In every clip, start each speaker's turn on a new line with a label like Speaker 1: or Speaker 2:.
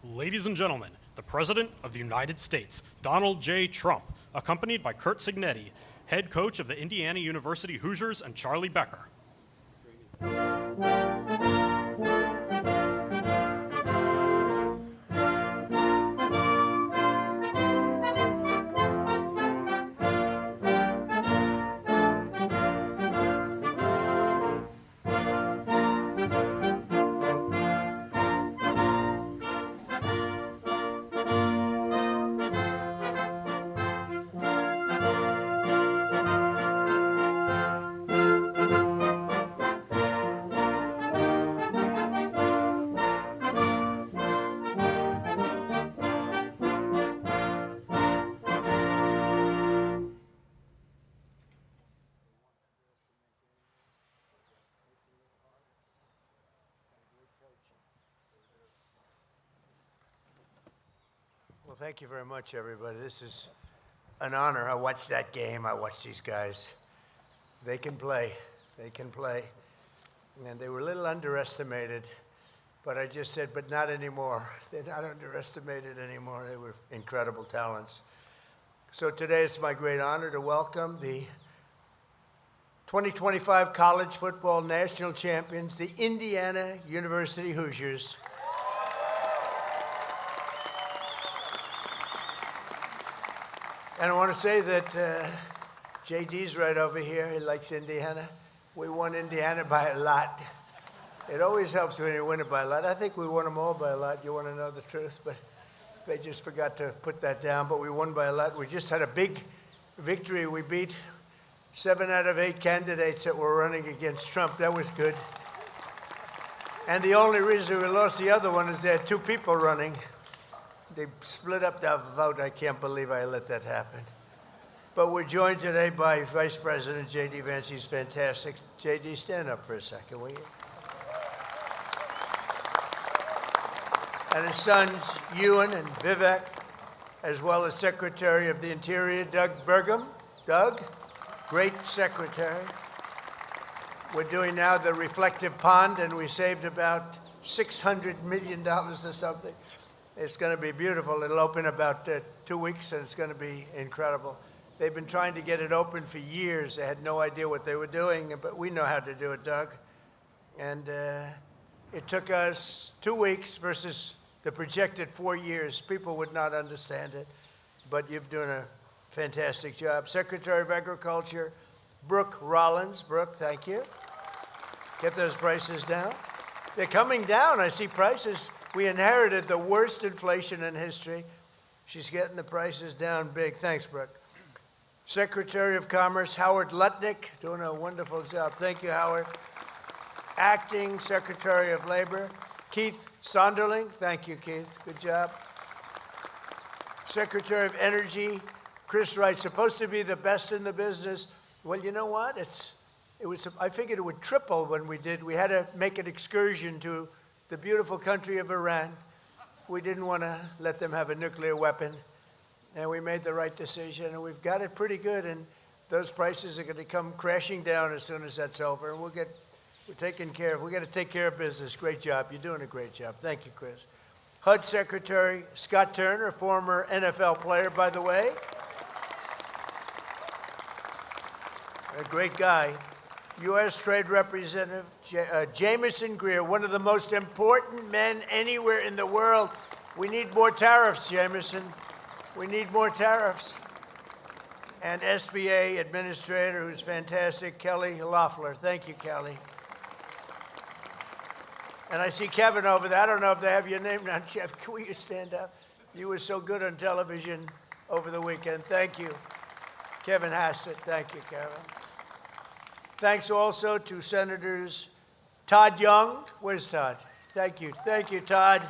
Speaker 1: Ladies and gentlemen, the President of the United States, Donald J. Trump, accompanied by Curt Cignetti, head coach of the Indiana University Hoosiers, and Charlie Becker.
Speaker 2: Well, thank you very much, everybody. This is an honor. I watched that game. I watched these guys. They can play. They can play. And they were a little underestimated, but I just said, but not anymore. They're not underestimated anymore. They were incredible talents. So today it's my great honor to welcome the 2025 college football national champions, the Indiana University Hoosiers. And I want to say that JD's right over here. He likes Indiana. We won Indiana by a lot. It always helps when you win it by a lot. I think we won them all by a lot. You want to know the truth? But they just forgot to put that down. But we won by a lot. We just had a big victory. We beat 7 out of 8 candidates that were running against Trump. That was good. And the only reason we lost the other one is there had 2 people running. They split up the vote. I can't believe I let that happen. But we're joined today by Vice President J.D. Vance. He's fantastic. J.D., stand up for a second, will you? And his sons, Ewan and Vivek, as well as Secretary of the Interior, Doug Burgum. Doug, great secretary. We're doing now the reflective pond, and we saved about $600 million or something. It's going to be beautiful. It'll open about 2 weeks, and it's going to be incredible. They've been trying to get it open for years. They had no idea what they were doing, but we know how to do it, Doug. And it took us 2 weeks versus the projected 4 years. People would not understand it, but you've done a fantastic job. Secretary of Agriculture, Brooke Rollins. Brooke, thank you. Get those prices down. They're coming down. I see prices. We inherited the worst inflation in history. She's getting the prices down big. Thanks, Brooke. Secretary of Commerce, Howard Lutnick, doing a wonderful job. Thank you, Howard. Acting Secretary of Labor, Keith Sonderling. Thank you, Keith. Good job. Secretary of Energy, Chris Wright, supposed to be the best in the business. Well, you know what? I figured it would triple when we did. We had to make an excursion to the beautiful country of Iran. We didn't want to let them have a nuclear weapon, and we made the right decision, and we've got it pretty good, and those prices are going to come crashing down as soon as that's over, and we're taking care of, we got to take care of business. Great job. You're doing a great job. Thank you, Chris. HUD Secretary Scott Turner, former NFL player, by the way. A great guy. U.S. Trade Representative Jamison Greer, one of the most important men anywhere in the world. We need more tariffs, Jamison. We need more tariffs. And SBA Administrator, who's fantastic, Kelly Loeffler. Thank you, Kelly. And I see Kevin over there. I don't know if they have your name down. Jeff, will you stand up? You were so good on television over the weekend. Thank you. Kevin Hassett. Thank you, Kevin. Thanks also to Senators Todd Young. Where's Todd? Thank you. Thank you, Todd.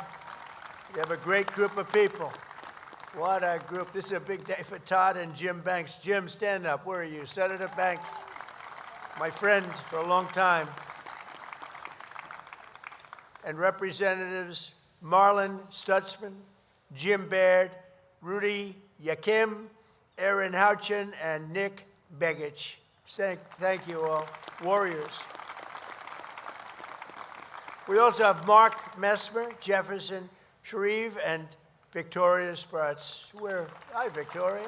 Speaker 2: You have a great group of people. What a group. This is a big day for Todd and Jim Banks. Jim, stand up. Where are you? Senator Banks, my friend for a long time. And Representatives Marlon Stutzman, Jim Baird, Rudy Yakim, Aaron Houchin, and Nick Begich. Thank you all. Warriors. We also have Mark Messmer, Jefferson Shreve, and Victoria Spartz. Hi, Victoria.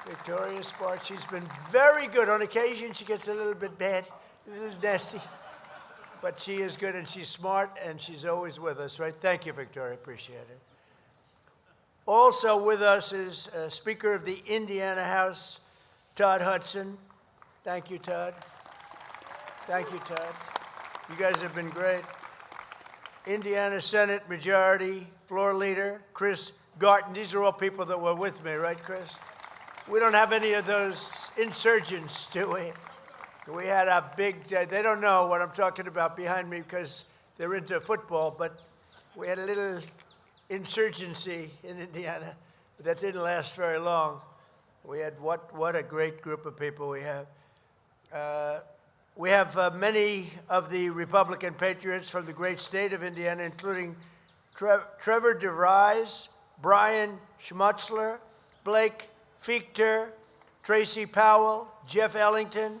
Speaker 2: Victoria Spartz. She's been very good. On occasion, she gets a little bit bad, a little nasty. But she is good, and she's smart, and she's always with us, right? Thank you, Victoria. Appreciate it. Also with us is Speaker of the Indiana House, Todd Hudson. Thank you, Todd. Thank you, Todd. You guys have been great. Indiana Senate Majority Floor Leader, Chris Garton. These are all people that were with me, right, Chris? We don't have any of those insurgents, do we? We had a big, they don't know what I'm talking about behind me because they're into football, but we had a little insurgency in Indiana that didn't last very long. We had, what a great group of people we have. We have many of the Republican patriots from the great state of Indiana, including Trevor DeVries, Brian Schmutzler, Blake Fichter, Tracy Powell, Jeff Ellington,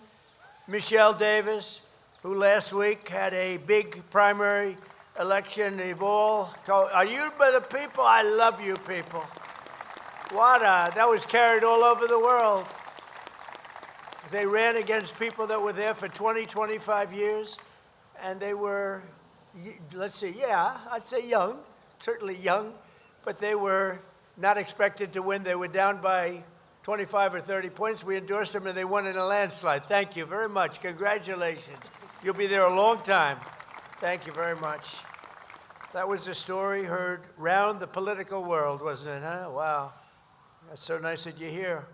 Speaker 2: Michelle Davis, who last week had a big primary election. They've all, are you the people? I love you people. That was carried all over the world. They ran against people that were there for 20, 25 years, and they were, let's see, yeah, I'd say young, certainly young, but they were not expected to win. They were down by 25 or 30 points. We endorsed them, and they won in a landslide. Thank you very much. Congratulations. You'll be there a long time. Thank you very much. That was a story heard round the political world, wasn't it, huh? Wow. That's so nice that you're here.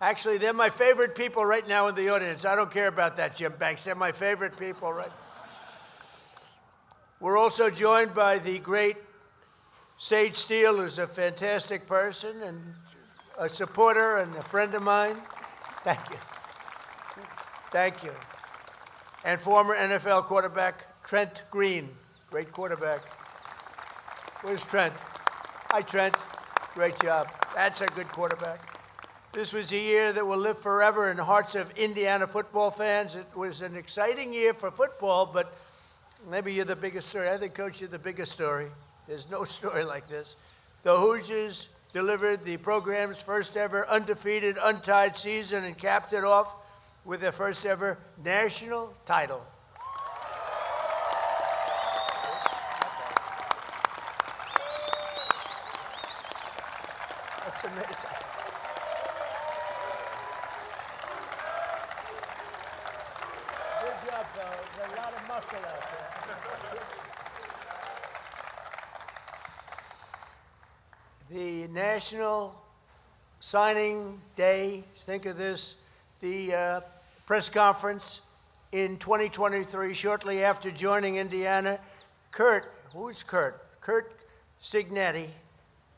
Speaker 2: Actually, they're my favorite people right now in the audience. I don't care about that, Jim Banks. They're my favorite people, right? We're also joined by the great Sage Steele, who's a fantastic person and a supporter and a friend of mine. Thank you. Thank you. And former NFL quarterback Trent Green, great quarterback. Where's Trent? Hi, Trent. Great job. That's a good quarterback. This was a year that will live forever in the hearts of Indiana football fans. It was an exciting year for football, but maybe you're the biggest story. I think, Coach, you're the biggest story. There's no story like this. The Hoosiers delivered the program's first ever undefeated, untied season and capped it off with their first ever national title. That's amazing. Good job, fellas. There's a lot of muscle out there. The National Signing Day, think of this, the press conference in 2023, shortly after joining Indiana. Who's Curt? Curt Cignetti.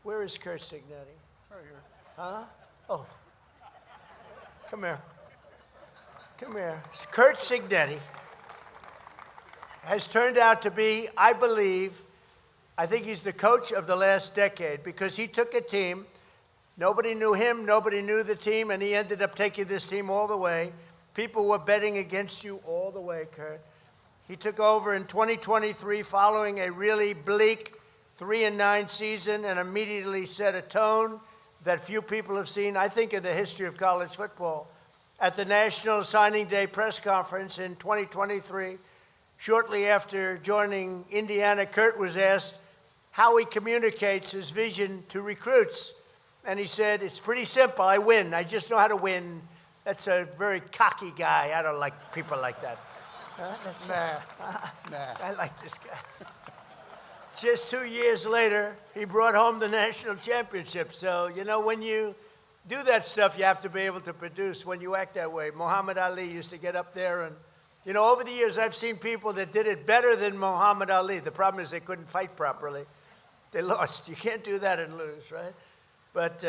Speaker 2: Where is Curt Cignetti? Right here. Huh? Oh. Come here. Come here. Curt Cignetti has turned out to be, I think he's the coach of the last decade because he took a team, nobody knew him, nobody knew the team, and he ended up taking this team all the way. People were betting against you all the way, Curt. He took over in 2023 following a really bleak 3-9 season and immediately set a tone that few people have seen, I think, in the history of college football. At the National Signing Day press conference in 2023, shortly after joining Indiana, Curt was asked how he communicates his vision to recruits. And he said, it's pretty simple. I win. I just know how to win. That's a very cocky guy. I don't like people like that. Nah. I like this guy. Just 2 years later, he brought home the national championship. So, you know, when you do that stuff, you have to be able to produce when you act that way. Muhammad Ali used to get up there and, you know, over the years, I've seen people that did it better than Muhammad Ali. The problem is they couldn't fight properly. They lost. You can't do that and lose, right? But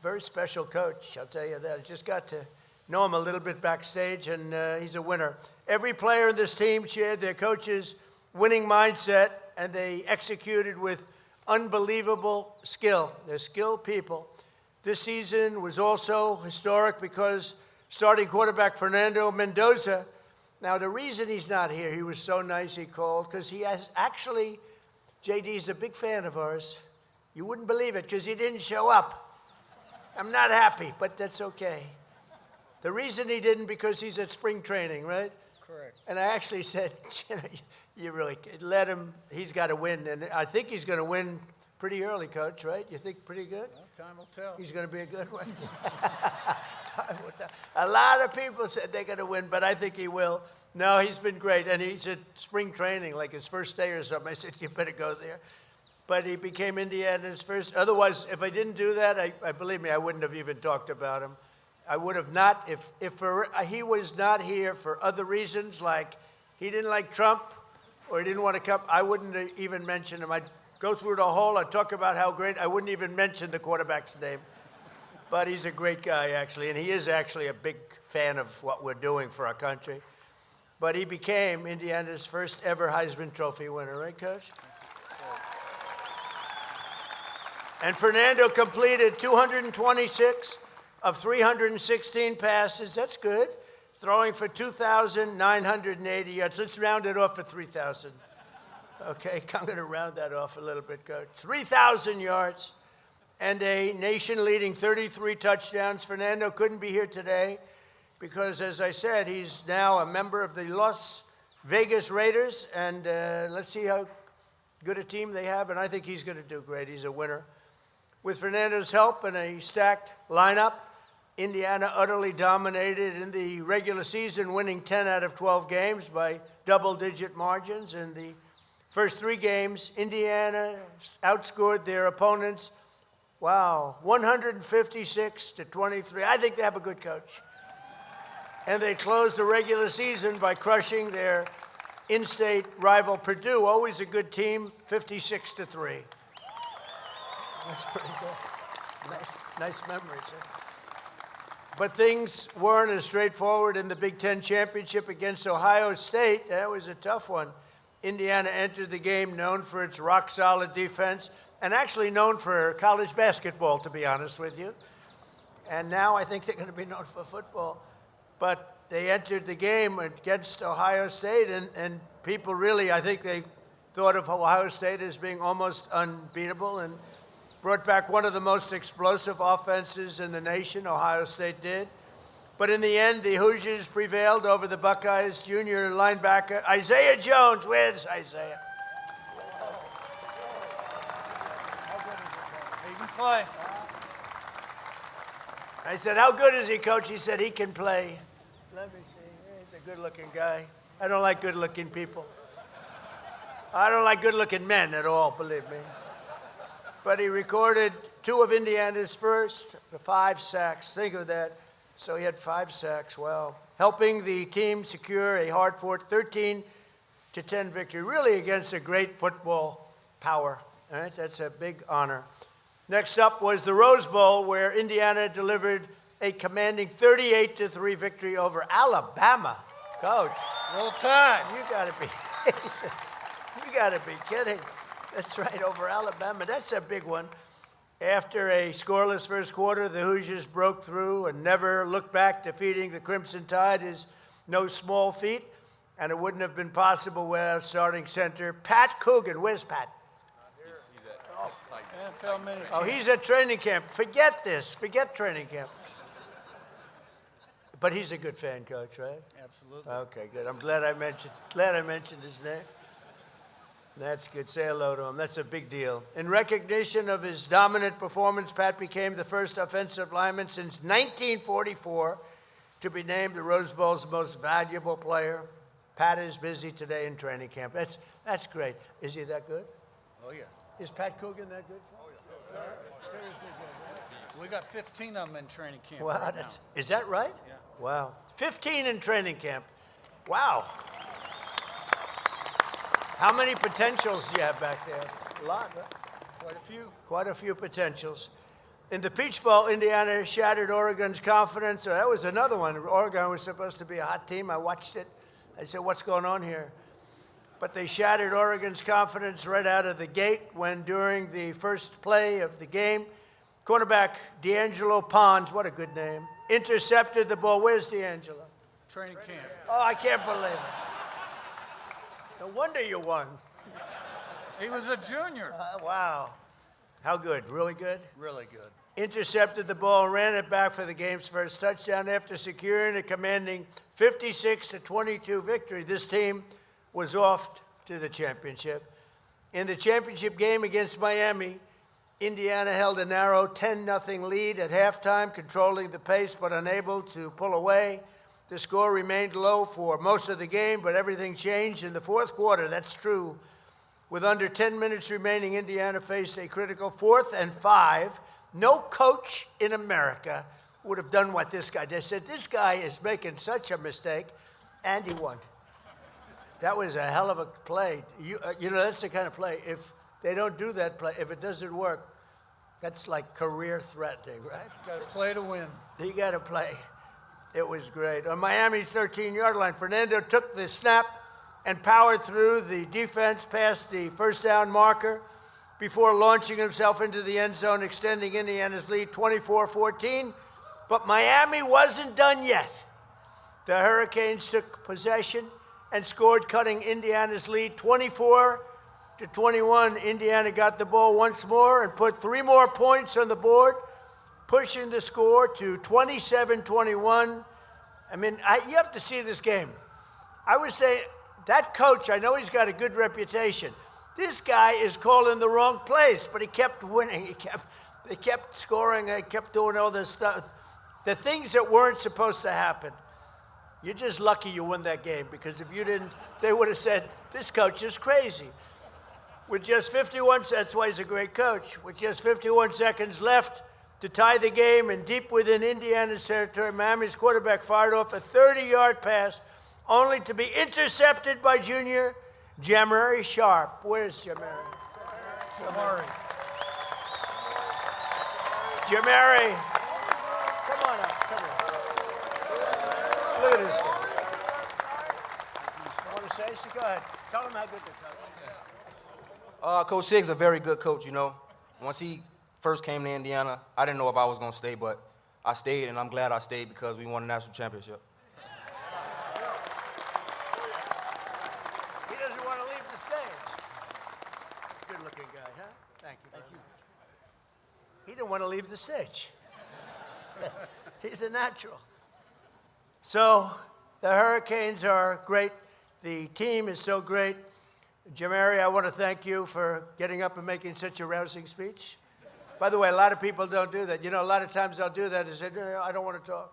Speaker 2: very special coach, I'll tell you that. I just got to know him a little bit backstage, and he's a winner. Every player in this team shared their coach's winning mindset, and they executed with unbelievable skill. They're skilled people. This season was also historic because starting quarterback Fernando Mendoza. Now, the reason he's not here, he was so nice he called, because he has actually, JD's a big fan of ours. You wouldn't believe it, because he didn't show up. I'm not happy, but that's okay. The reason he didn't, because he's at spring training, right?
Speaker 3: Correct.
Speaker 2: And I actually said, you really let him, he's got to win. And I think he's going to win pretty early, Coach, right? You think pretty good?
Speaker 3: Well, time will tell.
Speaker 2: He's going to be a good one. Time will tell. A lot of people said they're going to win, but I think he will. No, he's been great. And he's at spring training, like his first day or something. I said, you better go there. But he became Indiana's first. Otherwise, if I didn't do that, I believe me, I wouldn't have even talked about him. I would have not, if he was not here for other reasons, like he didn't like Trump or he didn't want to come, I wouldn't have even mention him. I'd go through the whole, I'd talk about how great, I wouldn't even mention the quarterback's name. But he's a great guy, actually, and he is actually a big fan of what we're doing for our country. But he became Indiana's first ever Heisman Trophy winner, right, Coach? And Fernando completed 226 of 316 passes. That's good. Throwing for 2,980 yards. Let's round it off for 3,000. Okay, I'm going to round that off a little bit, Coach. 3,000 yards and a nation-leading 33 touchdowns. Fernando couldn't be here today because, as I said, he's now a member of the Las Vegas Raiders, and let's see how good a team they have, and I think he's going to do great. He's a winner. With Fernando's help and a stacked lineup, Indiana utterly dominated in the regular season, winning 10 out of 12 games by double-digit margins. In the first 3 games, Indiana outscored their opponents, 156-23. I think they have a good coach. And they closed the regular season by crushing their in-state rival Purdue, always a good team, 56-3. That's pretty good. Nice memories. Huh? But things weren't as straightforward in the Big Ten championship against Ohio State. That was a tough one. Indiana entered the game known for its rock-solid defense and actually known for college basketball, to be honest with you. And now I think they're going to be known for football. But they entered the game against Ohio State, and people really, I think they thought of Ohio State as being almost unbeatable and brought back one of the most explosive offenses in the nation, Ohio State did. But in the end, the Hoosiers prevailed over the Buckeyes. Junior linebacker Isaiah Jones. Where's Isaiah?
Speaker 3: He can play.
Speaker 2: I said, how good is he, Coach? He said, he can play. Let me see. He's a good-looking guy. I don't like good-looking people. I don't like good-looking men at all, believe me. But he recorded 2 of Indiana's first 5 sacks. Think of that. So he had 5 sacks. Well, helping the team secure a hard-fought 13-10 victory, really against a great football power. All right? That's a big honor. Next up was the Rose Bowl, where Indiana delivered a commanding 38-3 victory over Alabama. Coach,
Speaker 3: Roll Tide.
Speaker 2: you got to be kidding. That's right, over Alabama. That's a big one. After a scoreless first quarter, the Hoosiers broke through and never looked back. Defeating the Crimson Tide is no small feat, and it wouldn't have been possible without starting center Pat Coogan. Where's Pat?
Speaker 4: He's at Titans.
Speaker 3: NFL mini.
Speaker 2: Oh, he's at training camp. Forget this. Forget training camp. But he's a good fan, Coach, right?
Speaker 3: Absolutely.
Speaker 2: Okay, good. I'm glad I mentioned his name. That's good. Say hello to him. That's a big deal. In recognition of his dominant performance, Pat became the first offensive lineman since 1944 to be named the Rose Bowl's most valuable player. Pat is busy today in training camp. That's great. Is he that good?
Speaker 3: Oh, yeah.
Speaker 2: Is Pat Coogan that good?
Speaker 3: Oh, yeah. Seriously good. We got 15 of them in training camp
Speaker 2: Wow,
Speaker 3: right now.
Speaker 2: is that right?
Speaker 3: Yeah.
Speaker 2: Wow. 15 in training camp. Wow. How many potentials do you have back there? A lot, right?
Speaker 3: Quite a few.
Speaker 2: Quite a few potentials. In the Peach Bowl, Indiana shattered Oregon's confidence. That was another one. Oregon was supposed to be a hot team. I watched it. I said, what's going on here? But they shattered Oregon's confidence right out of the gate when, during the first play of the game, Cornerback D'Angelo Pons, what a good name, intercepted the ball. Where's D'Angelo?
Speaker 3: Training camp.
Speaker 2: Oh, I can't believe it. No wonder you won.
Speaker 3: He was a junior.
Speaker 2: Wow. How good? Really good?
Speaker 3: Really good.
Speaker 2: Intercepted the ball and ran it back for the game's first touchdown after securing a commanding 56-22 victory. This team was off to the championship. In the championship game against Miami, Indiana held a narrow 10-0 lead at halftime, controlling the pace but unable to pull away. The score remained low for most of the game, but everything changed in the fourth quarter. That's true. With under 10 minutes remaining, Indiana faced a critical 4th and 5. No coach in America would have done what this guy did. They said, this guy is making such a mistake, and he won. That was a hell of a play. You know, that's the kind of play. If they don't do that play, if it doesn't work, that's like career threatening, right?
Speaker 3: Got to play to win.
Speaker 2: You got to play. It was great. On Miami's 13-yard line, Fernando took the snap and powered through the defense past the first down marker before launching himself into the end zone, extending Indiana's lead 24-14. But Miami wasn't done yet. The Hurricanes took possession and scored, cutting Indiana's lead 24-21. Indiana got the ball once more and put 3 more points on the board, pushing the score to 27-21. I mean, you have to see this game. I would say that coach, I know he's got a good reputation. This guy is calling the wrong plays, but he kept winning. They kept scoring. They kept doing all this stuff. The things that weren't supposed to happen. You're just lucky you won that game, because if you didn't, they would have said, this coach is crazy. With just 51, that's why he's a great coach. With just 51 seconds left to tie the game and deep within Indiana's territory, Miami's quarterback fired off a 30-yard pass, only to be intercepted by junior Jamari Sharp. Where's Jamari?
Speaker 3: Jamari.
Speaker 2: Jamari. Come on up. Come on. Look at this guy. You want to say so? Go ahead. Tell him how good the coach is.
Speaker 5: Coach Sig's a very good coach, you know. Once he first came to Indiana, I didn't know if I was going to stay, but I stayed, and I'm glad I stayed because we won a national championship.
Speaker 2: He doesn't want to leave the stage. Good-looking guy, huh? Thank you. Thank you. He didn't want to leave the stage. He's a natural. So the Hurricanes are great. The team is so great. Jamari, I want to thank you for getting up and making such a rousing speech. By the way, a lot of people don't do that. You know, a lot of times they'll do that and say, no, I don't want to talk.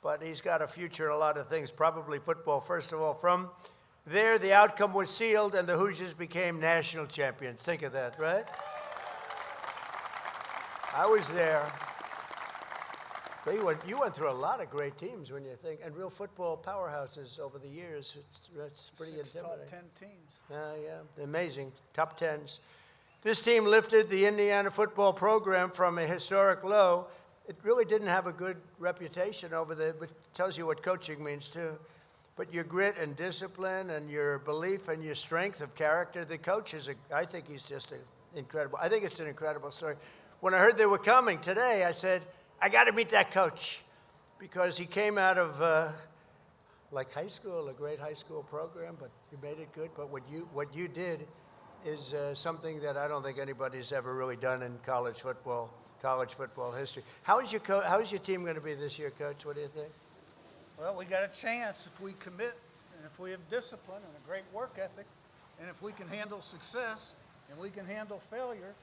Speaker 2: But he's got a future in a lot of things, probably football, first of all. From there, the outcome was sealed, and the Hoosiers became national champions. Think of that, right? I was there. So you went through a lot of great teams when you think, and real football powerhouses over the years. It's pretty
Speaker 3: 6
Speaker 2: intimidating.
Speaker 3: top 10 teams.
Speaker 2: Yeah, amazing. Top tens. This team lifted the Indiana football program from a historic low. It really didn't have a good reputation over there, but it tells you what coaching means too. But your grit and discipline and your belief and your strength of character, the coach I think he's just incredible. I think it's an incredible story. When I heard they were coming today, I said, I got to meet that coach, because he came out of like high school, a great high school program, but you made it good. But what you did is something that I don't think anybody's ever really done in college football history. How is your team going to be this year, Coach? What do you think?
Speaker 3: Well, we got a chance if we commit, and if we have discipline and a great work ethic, and if we can handle success, and we can handle failure,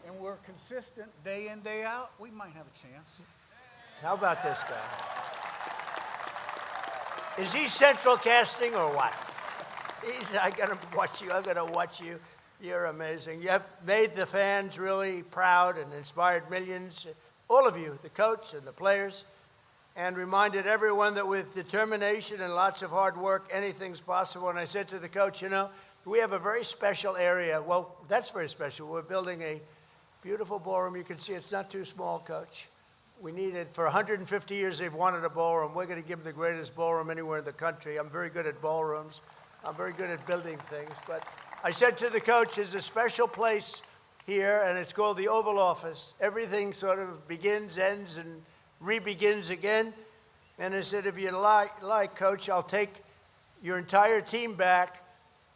Speaker 3: and we're consistent day in, day out, we might have a chance.
Speaker 2: How about this guy? Is he central casting or what? I gotta watch you. I'm gonna watch you. You're amazing. You have made the fans really proud and inspired millions, all of you, the coach and the players, and reminded everyone that with determination and lots of hard work, anything's possible. And I said to the coach, you know, we have a very special area. Well, that's very special. We're building a beautiful ballroom. You can see it's not too small, Coach. We need it. For 150 years, they've wanted a ballroom. We're going to give them the greatest ballroom anywhere in the country. I'm very good at ballrooms. I'm very good at building things. But I said to the coach, it's a special place here, and it's called the Oval Office. Everything sort of begins, ends, and re-begins again. And I said, if you like, Coach, I'll take your entire team back,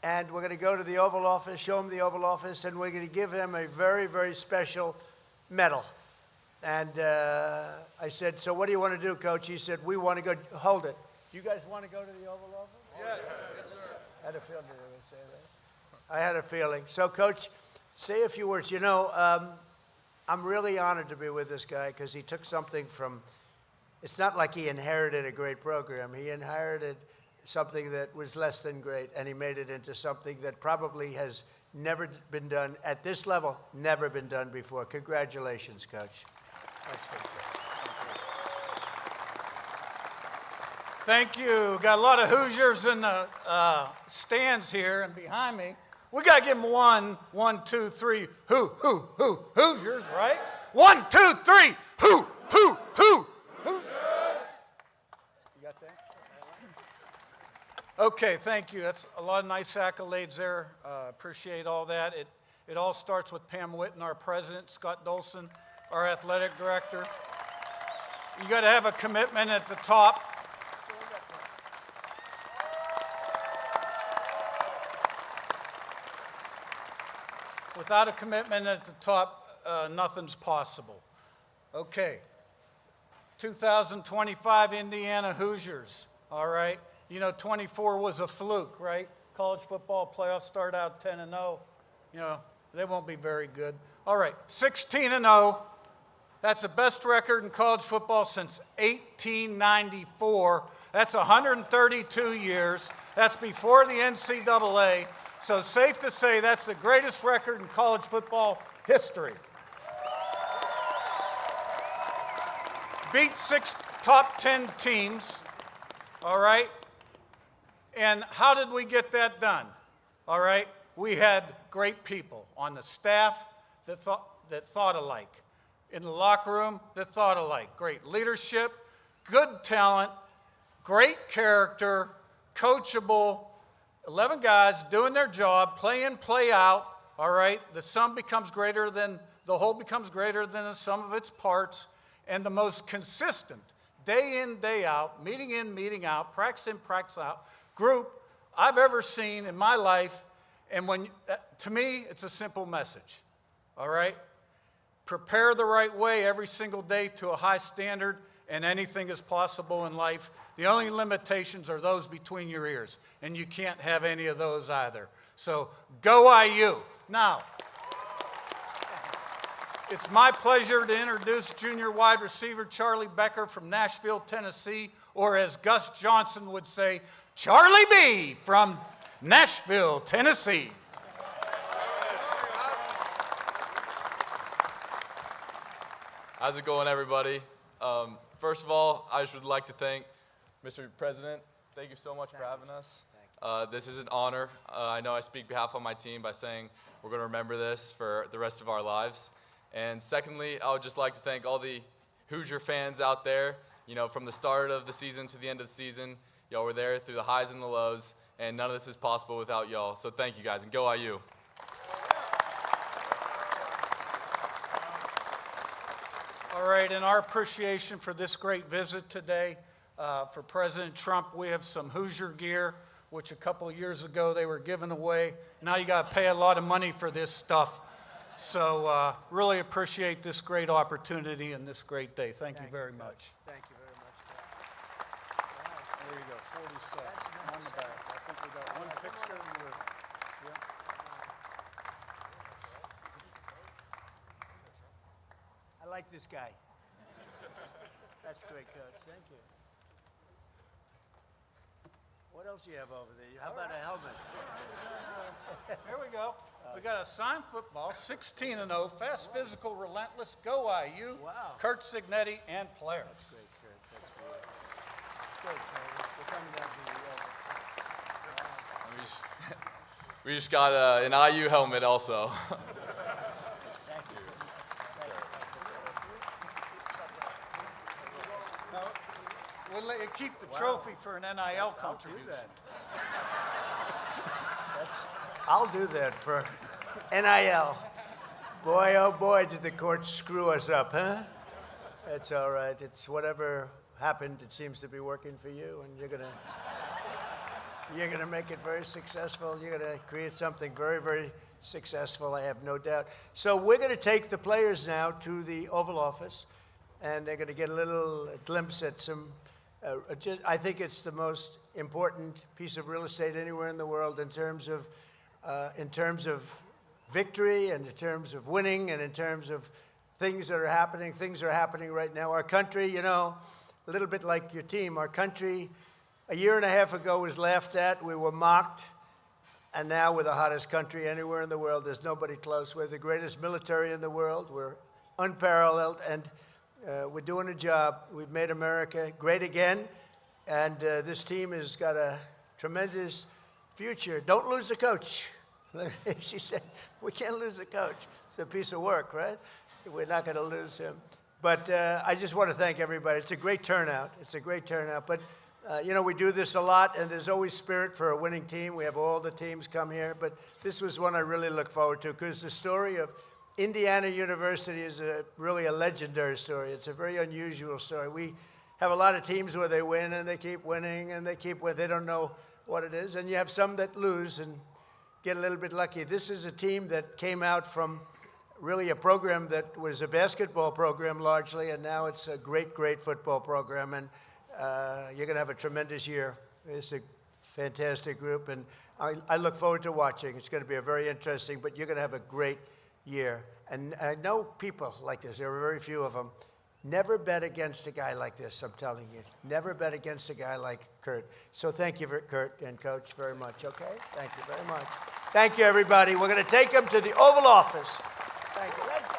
Speaker 2: and we're going to go to the Oval Office, show him the Oval Office, and we're going to give him a very, very special medal. And I said, so what do you want to do, Coach? He said, we want to go, hold it. You guys want to go to the Oval Office? Yes. I had a feeling they would say that. I had a feeling. So, Coach, say a few words. You know, I'm really honored to be with this guy because he took something from, it's not like he inherited a great program. He inherited something that was less than great, and he made it into something that probably has never been done at this level, never been done before. Congratulations, Coach.
Speaker 3: Thank you. Got a lot of Hoosiers in the stands here and behind me. We got to give them one, two, three, Hoosiers, right? 1, 2, 3, Hoosiers. You got that? Okay, thank you. That's a lot of nice accolades there. Appreciate all that. It all starts with Pam Whitten, our president, Scott Dolson, our athletic director. You got to have a commitment at the top. Without a commitment at the top, nothing's possible. Okay, 2025 Indiana Hoosiers, all right? You know, 24 was a fluke, right? College football playoffs start out 10-0. You know, they won't be very good. All right, 16-0. That's the best record in college football since 1894. That's 132 years. That's before the NCAA. So safe to say that's the greatest record in college football history. Beat 6 top 10 teams, all right? And how did we get that done? All right, we had great people on the staff that thought alike, in the locker room that thought alike. Great leadership, good talent, great character, coachable, 11 guys doing their job, play in, play out, all right? The sum becomes greater than, the whole becomes greater than the sum of its parts, and the most consistent, day in, day out, meeting in, meeting out, practice in, practice out, group I've ever seen in my life. And when, to me, it's a simple message, all right? Prepare the right way every single day to a high standard, and anything is possible in life. The only limitations are those between your ears, and you can't have any of those either. So go IU. Now, it's my pleasure to introduce junior wide receiver Charlie Becker from Nashville, Tennessee, or as Gus Johnson would say, Charlie B from Nashville, Tennessee.
Speaker 4: How's it going, everybody? First of all, I just would like to thank Mr. President. Thank you so much for having us. This is an honor. I know I speak behalf of my team by saying we're going to remember this for the rest of our lives. And secondly, I would just like to thank all the Hoosier fans out there. You know, from the start of the season to the end of the season, y'all were there through the highs and the lows, and none of this is possible without y'all. So thank you, guys, and go IU.
Speaker 3: All right, in our appreciation for this great visit today, for President Trump, we have some Hoosier gear, which a couple of years ago they were giving away. Now you got to pay a lot of money for this stuff. So really appreciate this great opportunity and this great day. Thank you very much.
Speaker 2: Thank you very much.
Speaker 3: There you go, 47 on the back. I think we got one picture.
Speaker 2: I like this guy. That's great, Coach. Thank you. What else do you have over there? How about a helmet?
Speaker 3: Here we go. We got a signed football, 16-0, fast, physical, relentless, go IU,
Speaker 2: Wow.
Speaker 3: Curt Cignetti, and players.
Speaker 2: That's great, Curt. That's great. Great, Curt. We're coming down to the
Speaker 4: We just got an IU helmet also.
Speaker 2: Thank you.
Speaker 3: Now, we'll let you keep the trophy for an NIL contribution.
Speaker 2: I'll do that for NIL. Boy, oh boy, did the courts screw us up, huh? It's all right. It's whatever happened, it seems to be working for you, and you're gonna make it very successful. You're gonna create something very, very successful, I have no doubt. So we're gonna take the players now to the Oval Office, and they're gonna get a little glimpse at some, I think it's the most important piece of real estate anywhere in the world in terms of victory and in terms of winning and in terms of things that are happening. Things are happening right now. Our country, you know, a little bit like your team, our country a year and a half ago was laughed at. We were mocked. And now we're the hottest country anywhere in the world. There's nobody close. We're the greatest military in the world. We're unparalleled. And we're doing a job. We've made America great again. And this team has got a tremendous future. Don't lose the coach. She said, we can't lose the coach. It's a piece of work, right? We're not going to lose him. But I just want to thank everybody. It's a great turnout. It's a great turnout. But, you know, we do this a lot, and there's always spirit for a winning team. We have all the teams come here. But this was one I really look forward to because the story of Indiana University is really a legendary story. It's a very unusual story. We have a lot of teams where they win, and they keep winning, and they keep winning. They don't know what it is. And you have some that lose and get a little bit lucky. This is a team that came out from really a program that was a basketball program largely, and now it's a great, great football program. And you're going to have a tremendous year. It's a fantastic group, and I look forward to watching. It's going to be a very interesting, but you're going to have a great year. And I know people like this. There are very few of them. Never bet against a guy like this, I'm telling you. Never bet against a guy like Curt. So thank you, Curt and Coach, very much, okay? Thank you very much. Thank you, everybody. We're going to take them to the Oval Office. Thank you.